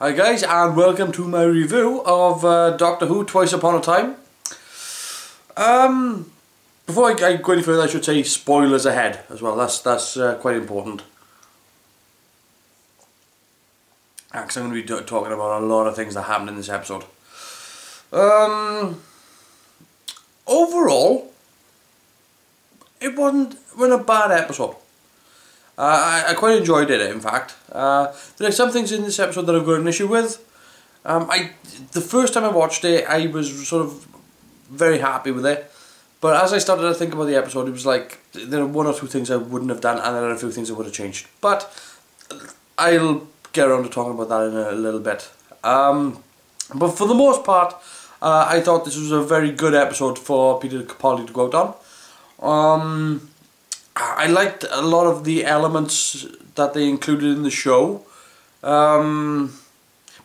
Hi guys, and welcome to my review of Doctor Who Twice Upon a Time. Before I go any further, I should say spoilers ahead as well. That's quite important. Because I'm going to be talking about a lot of things that happened in this episode. Overall, it wasn't a bad episode. I quite enjoyed it, in fact. There are some things in this episode that I've got an issue with. The first time I watched it, I was sort of very happy with it. But as I started to think about the episode, it was like, there are one or two things I wouldn't have done, and there are a few things I would have changed. But I'll get around to talking about that in a little bit. But for the most part, I thought this was a very good episode for Peter Capaldi to go out on. I liked a lot of the elements that they included in the show, but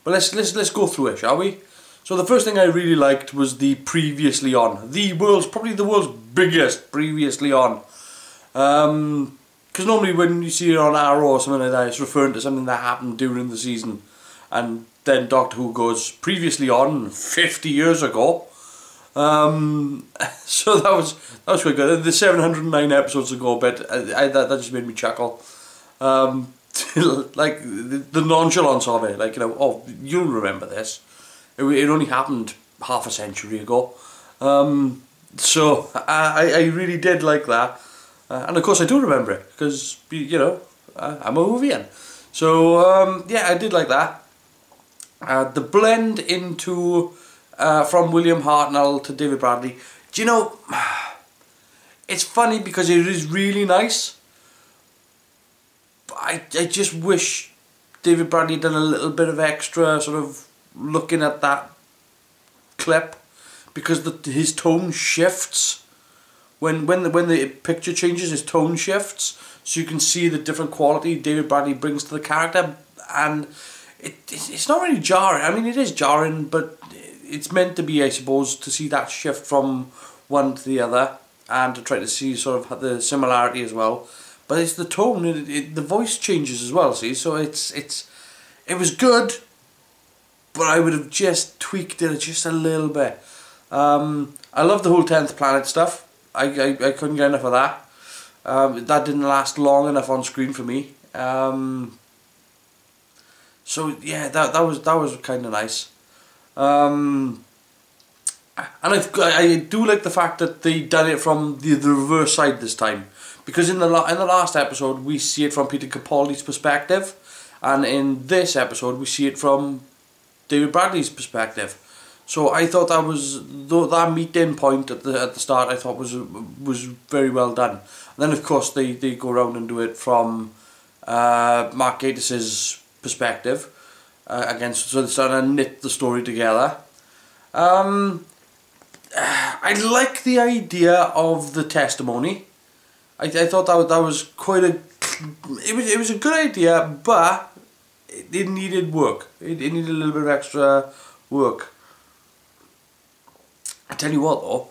let's go through it, shall we? So the first thing I really liked was the previously on, probably the world's biggest previously on, because normally when you see it on Arrow or something like that, it's referring to something that happened during the season, and then Doctor Who goes previously on 50 years ago. So that was quite good. The 709 episodes ago bit, that just made me chuckle. Like the nonchalance of it, like, you know, oh, you'll remember this. It only happened half a century ago. So I really did like that, and of course I do remember it because, you know, I'm a Whovian. So yeah, I did like that. The blend into from William Hartnell to David Bradley. Do you know, it's funny because it is really nice. I just wish David Bradley had done a little bit of extra sort of looking at that clip, because his tone shifts when the picture changes. His tone shifts, so you can see the different quality David Bradley brings to the character, and it's not really jarring. I mean, it is jarring, but it's meant to be, I suppose, to see that shift from one to the other, and to try to see sort of the similarity as well. But it's the tone, the voice changes as well. See, so it was good, but I would have just tweaked it just a little bit. I love the whole 10th planet stuff. I couldn't get enough of that. That didn't last long enough on screen for me. So yeah, that was kind of nice. And I do like the fact that they done it from the reverse side this time, because in the last episode we see it from Peter Capaldi's perspective, and in this episode we see it from David Bradley's perspective. So I thought that meeting point at the start, I thought was very well done. And then of course they go around and do it from Mark Gatiss's perspective. Again, so they're starting to knit the story together. I like the idea of the testimony. I thought that was quite a... It was a good idea, but it needed work. It needed a little bit of extra work. I tell you what though,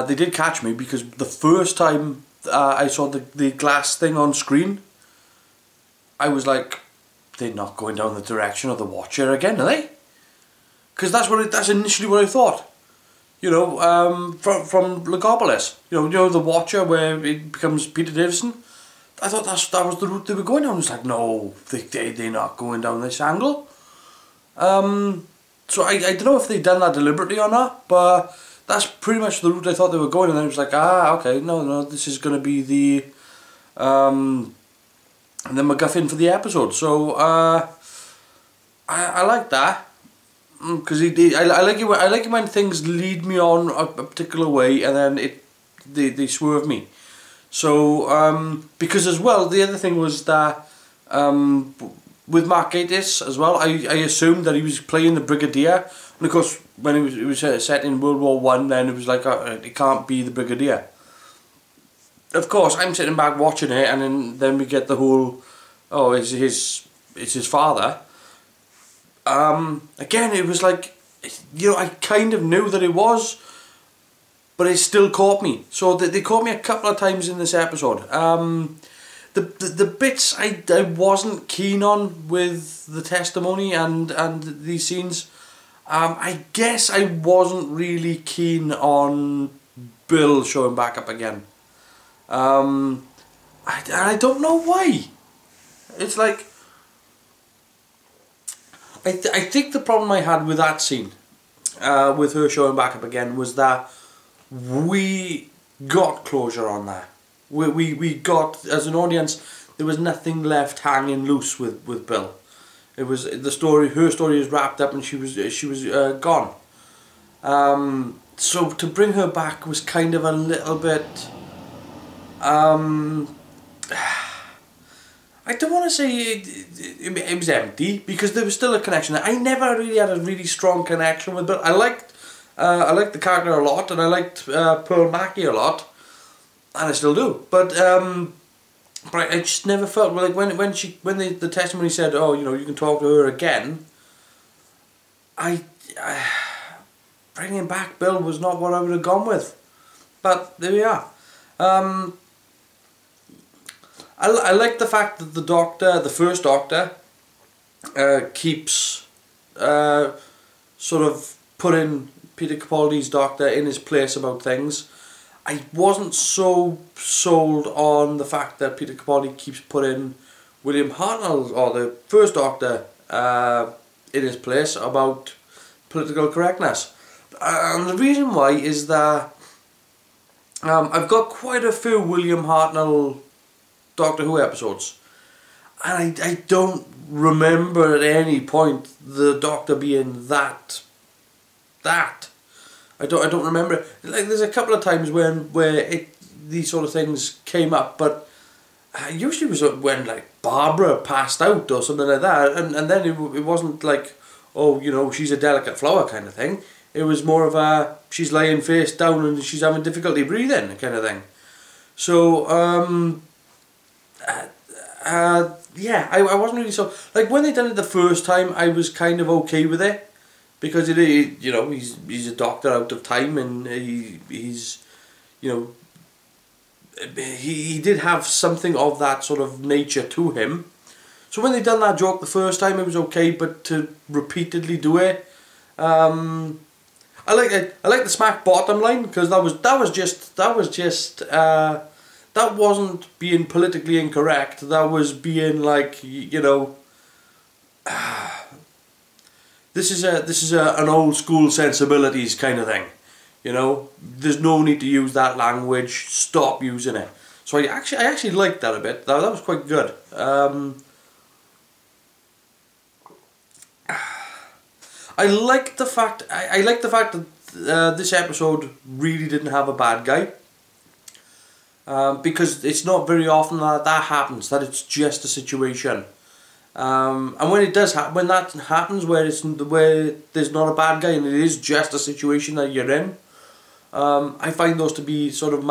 they did catch me, because the first time I saw the glass thing on screen, I was like, they're not going down the direction of the Watcher again, are they? Because that's initially what I thought. You know, from Legopolis. You know the Watcher where it becomes Peter Davison. I thought that was the route they were going down. It's like, no, they're not going down this angle. So I don't know if they've done that deliberately or not, but that's pretty much the route I thought they were going. And then it was like, okay, no, this is going to be the MacGuffin for the episode. So I like that, because I like it when things lead me on a particular way and then they swerve me. So because as well, the other thing was that with Mark Gatiss as well, I assumed that he was playing the Brigadier, and of course when it was set in World War I, then it was like, it can't be the Brigadier. Of course, I'm sitting back watching it, and then we get the whole, oh, it's his father. Again, it was like, you know, I kind of knew that it was, but it still caught me. So they caught me a couple of times in this episode. the bits I wasn't keen on with the testimony and these scenes, I guess I wasn't really keen on Bill showing back up again. I don't know why. It's like, I think the problem I had with that scene, with her showing back up again, was that we got closure on that. We got, as an audience, there was nothing left hanging loose with Bill. It was the story. Her story is wrapped up, and she was gone. So to bring her back was kind of a little bit. I don't want to say it was empty, because there was still a connection. I never really had a really strong connection with Bill. I liked the character a lot, and I liked Pearl Mackie a lot, and I still do. But I just never felt like when the testimony said, oh, you know, you can talk to her again. Bringing back Bill was not what I would have gone with, but there we are. I like the fact that the first Doctor, keeps sort of putting Peter Capaldi's Doctor in his place about things. I wasn't so sold on the fact that Peter Capaldi keeps putting William Hartnell, or the first Doctor, in his place about political correctness. And the reason why is that I've got quite a few William Hartnell Doctor Who episodes, and I don't remember at any point the Doctor being that. I don't remember it. Like, there's a couple of times where these sort of things came up, but usually it was when like Barbara passed out or something like that, and then it wasn't like, oh, you know, she's a delicate flower kind of thing. It was more of a, she's laying face down and she's having difficulty breathing kind of thing. So yeah, I wasn't really so, like, when they done it the first time, I was kind of okay with it, because you know, he's a doctor out of time, and he's, you know, he did have something of that sort of nature to him. So when they done that joke the first time, it was okay, but to repeatedly do it, I like the smack bottom line, because that wasn't being politically incorrect. That was being like, you know, this is an old school sensibilities kind of thing. You know, there's no need to use that language. Stop using it. So I actually liked that a bit. That was quite good. I like the fact that this episode really didn't have a bad guy. Because it's not very often that happens, that it's just a situation. And when it does happen, when that happens, where there's not a bad guy and it is just a situation that you're in, I find those to be sort of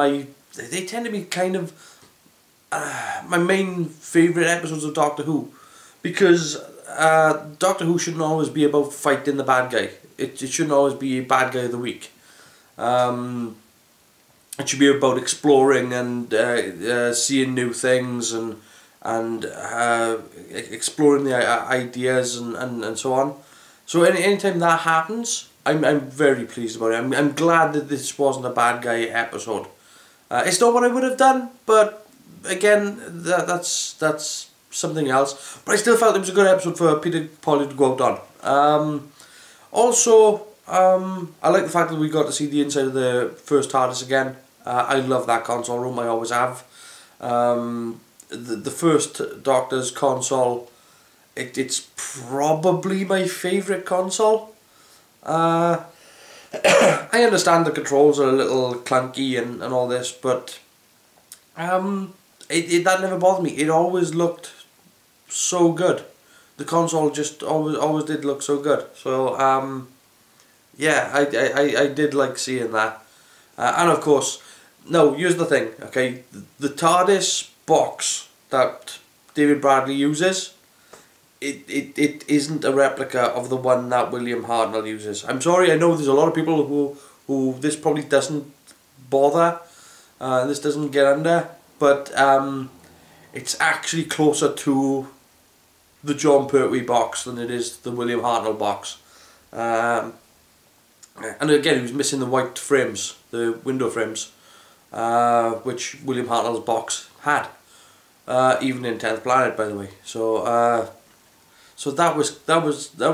they tend to be kind of my main favourite episodes of Doctor Who, because Doctor Who shouldn't always be about fighting the bad guy. It shouldn't always be a bad guy of the week. It should be about exploring and seeing new things and exploring the ideas and so on. So anytime that happens, I'm very pleased about it. I'm glad that this wasn't a bad guy episode. It's not what I would have done, but again, that's something else. But I still felt it was a good episode for Peter Capaldi to go out on. Also, I like the fact that we got to see the inside of the first TARDIS again. I love that console room, I always have. The first Doctor's console, it's probably my favourite console. I understand the controls are a little clunky and all this, but that never bothered me. It always looked so good. The console just always did look so good. So yeah, I did like seeing that. And of course, no, here's the thing, okay, the TARDIS box that David Bradley uses, it isn't a replica of the one that William Hartnell uses. I'm sorry, I know there's a lot of people who this probably doesn't bother, this doesn't get under, but it's actually closer to the John Pertwee box than it is the William Hartnell box. And again, he was missing the white frames, the window frames, which William Hartnell's box had, even in 10th Planet, by the way. So so that was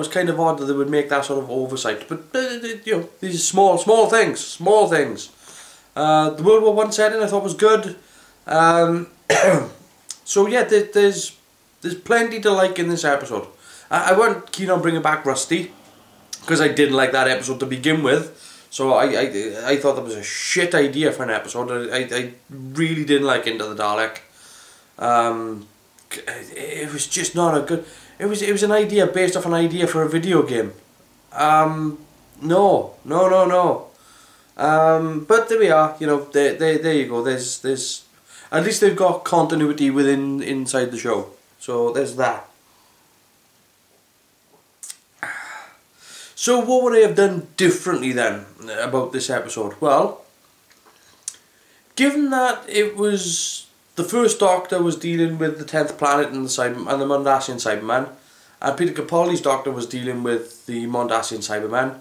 kind of odd that they would make that sort of oversight. But you know, these are small things. The World War I setting I thought was good. So yeah, there's plenty to like in this episode. I wasn't keen on bringing back Rusty, because I didn't like that episode to begin with. So I thought that was a shit idea for an episode. I really didn't like Into the Dalek. It was just not a good... It was an idea based off an idea for a video game. No. But there we are. You know, there you go. There's at least they've got continuity inside the show. So there's that. So what would I have done differently then about this episode? Well, given that it was the first Doctor was dealing with the 10th Planet and the Mondasian Cyberman, and Peter Capaldi's Doctor was dealing with the Mondasian Cyberman,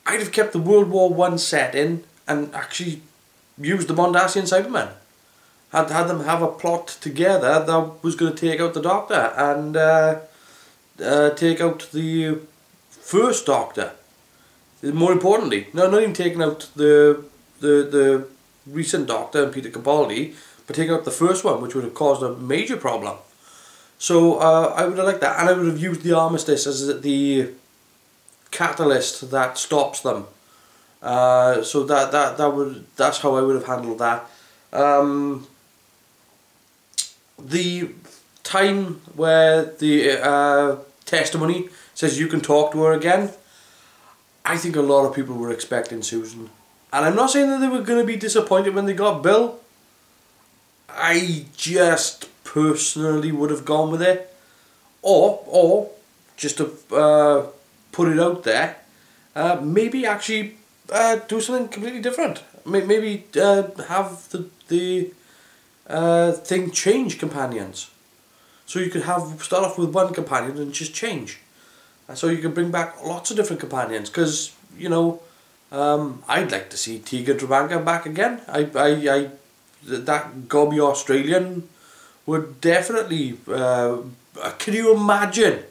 I'd have kept the World War I setting and actually used the Mondasian Cyberman. Had them have a plot together that was going to take out the Doctor and take out the first Doctor. More importantly, not even taking out the recent Doctor and Peter Capaldi, but taking out the first one, which would have caused a major problem. So I would have liked that, and I would have used the armistice as the catalyst that stops them. So that's how I would have handled that. The time where the testimony says you can talk to her again, I think a lot of people were expecting Susan. And I'm not saying that they were going to be disappointed when they got Bill. I just personally would have gone with it. Or just to put it out there, maybe actually do something completely different. Maybe have the thing change companions. So you could start off with one companion and just change. And so you can bring back lots of different companions, because, you know, I'd like to see Tegan Travanka back again. That gobby Australian would definitely... can you imagine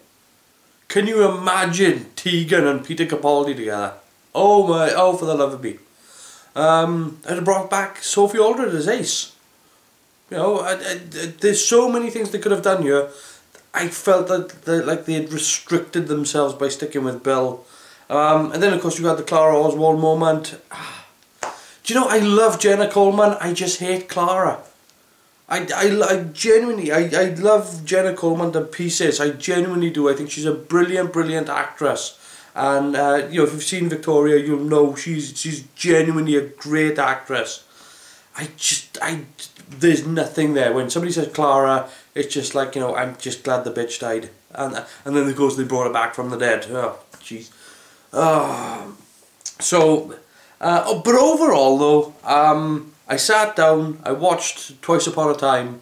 Tegan and Peter Capaldi together? Oh, for the love of me. I'd have brought back Sophie Aldred as Ace. You know, there's so many things they could have done here. I felt that they had restricted themselves by sticking with Bill. And then of course you got the Clara Oswald moment. Do you know, I love Jenna Coleman, I just hate Clara. I genuinely, I love Jenna Coleman to pieces. I genuinely do. I think she's a brilliant actress. And you know, if you've seen Victoria, you'll know she's genuinely a great actress. There's nothing there. When somebody says Clara, it's just like, you know, I'm just glad the bitch died. And then of course they brought her back from the dead. Oh, jeez. But overall though, I sat down, I watched Twice Upon a Time,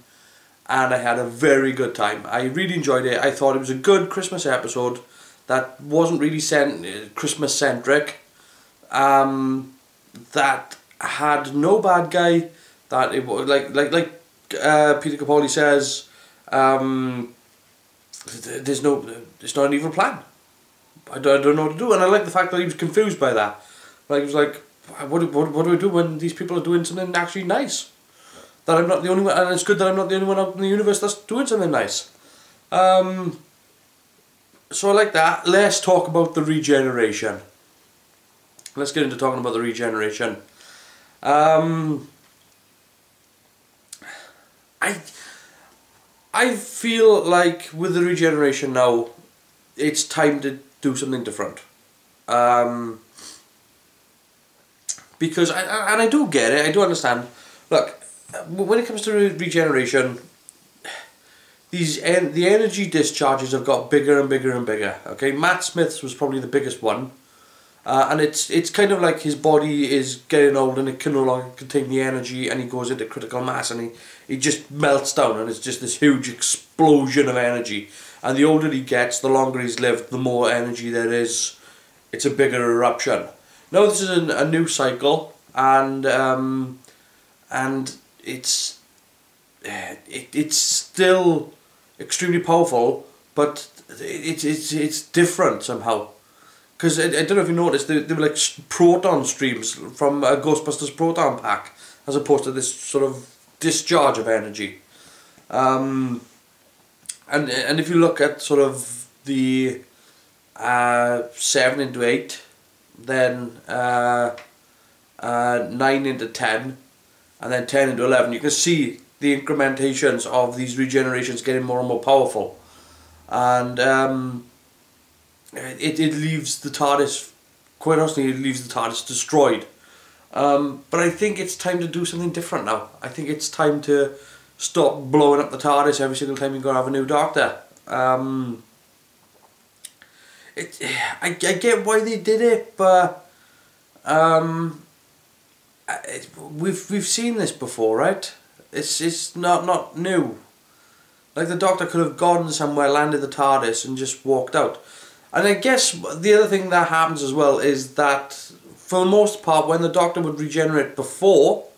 and I had a very good time. I really enjoyed it. I thought it was a good Christmas episode that wasn't really Christmas centric. That had no bad guy. That it was like Peter Capaldi says, it's not an evil plan. I don't know what to do, and I like the fact that he was confused by that. Like, he was like, what do I do when these people are doing something actually nice? That I'm not the only one, and it's good that I'm not the only one out in the universe that's doing something nice. So I like that. Let's talk about the regeneration. Let's get into talking about the regeneration. I feel like with the regeneration now, it's time to do something different. Because I do get it, I do understand. Look, when it comes to regeneration, the energy discharges have got bigger and bigger and bigger. Okay, Matt Smith's was probably the biggest one. And it's kind of like his body is getting old and it can no longer contain the energy, and he goes into critical mass, and he just melts down, and it's just this huge explosion of energy. And the older he gets, the longer he's lived, the more energy there is. It's a bigger eruption. Now this is a new cycle, and it's still extremely powerful, but it's different somehow. Because I don't know if you noticed, they were like proton streams from a Ghostbusters proton pack, as opposed to this sort of discharge of energy. And if you look at sort of the 7 into 8, then 9 into 10, and then 10 into 11, you can see the incrementations of these regenerations getting more and more powerful. And it leaves the TARDIS, quite honestly, it leaves the TARDIS destroyed. But I think it's time to do something different now. I think it's time to stop blowing up the TARDIS every single time you go have a new Doctor. I get why they did it, but we've seen this before, right? It's not new. Like, the Doctor could have gone somewhere, landed the TARDIS, and just walked out. And I guess the other thing that happens as well is that, for the most part, when the Doctor would regenerate before,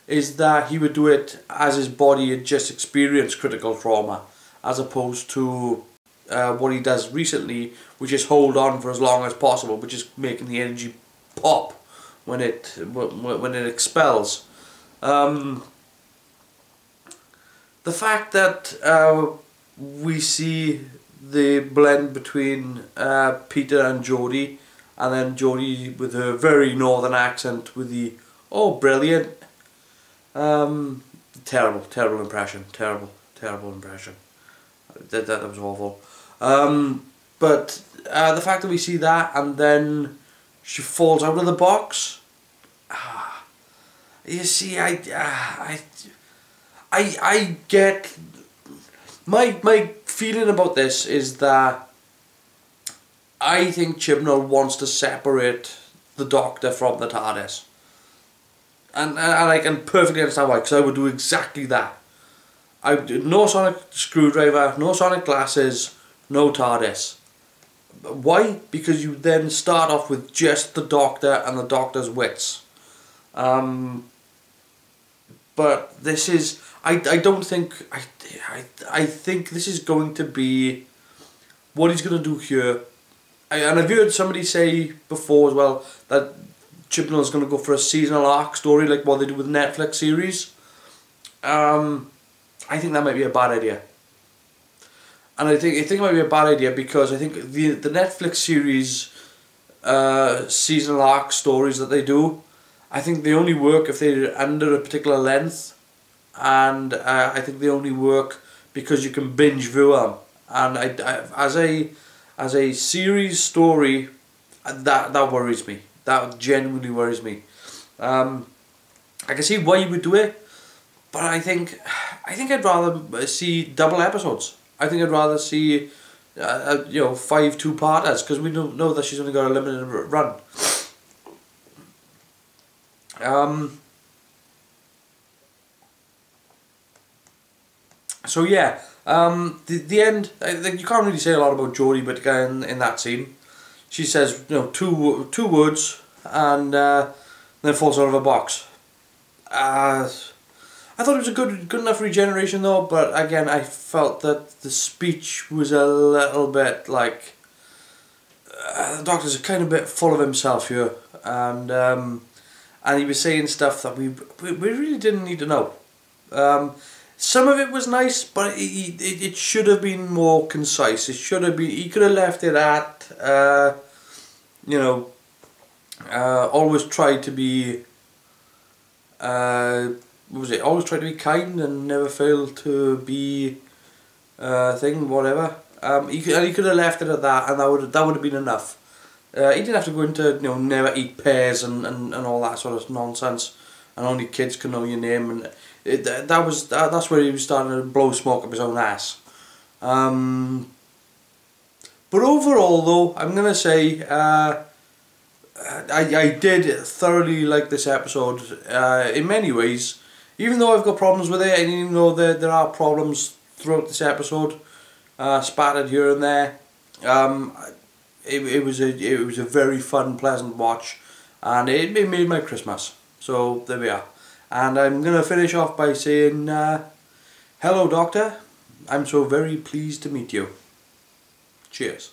is that he would do it as his body had just experienced critical trauma, as opposed to what he does recently, which is hold on for as long as possible, which is making the energy pop when it expels. The fact that we see the blend between Peter and Jodie, and then Jodie with her very northern accent with the "oh brilliant," terrible impression, terrible impression. That was awful. But the fact that we see that, and then she falls out of the box. You see, I get my feeling about this is that I think Chibnall wants to separate the Doctor from the TARDIS, and I can perfectly understand why, because I would do exactly that. No sonic screwdriver, no sonic glasses, no TARDIS. Why? Because you then start off with just the Doctor and the Doctor's wits. But this is, I don't think, I think this is going to be what he's going to do here. And I've heard somebody say before as well that Chibnall is going to go for a seasonal arc story like what they do with Netflix series. I think that might be a bad idea. And I think it might be a bad idea because I think the Netflix series seasonal arc stories that they do, I think they only work if they're under a particular length, and I think they only work because you can binge view them. And as a series story, that worries me. That genuinely worries me. I can see why you would do it, but I think I'd rather see double episodes. I think I'd rather see 5 2-parters, because we don't know that she's only got a limited run. So yeah, the end. You can't really say a lot about Jodie, but again, in that scene, she says two words, and then falls out of a box. I thought it was a good enough regeneration though, but again, I felt that the speech was a little bit like the Doctor's kind of a bit full of himself here, and he was saying stuff that we really didn't need to know. Some of it was nice, but it should have been more concise. It should have been. He could have left it at always tried to be. What was it? Always try to be kind and never fail to be whatever. He could have left it at that, and that would have been enough. He didn't have to go into never eat pears and all that sort of nonsense, and only kids can know your name, and that's where he was starting to blow smoke up his own ass. But overall, though, I'm gonna say I did thoroughly like this episode in many ways. Even though I've got problems with it, and even though there are problems throughout this episode, spattered here and there, it was a very fun, pleasant watch, and it made my Christmas. So there we are. And I'm gonna finish off by saying, hello, Doctor. I'm so very pleased to meet you. Cheers.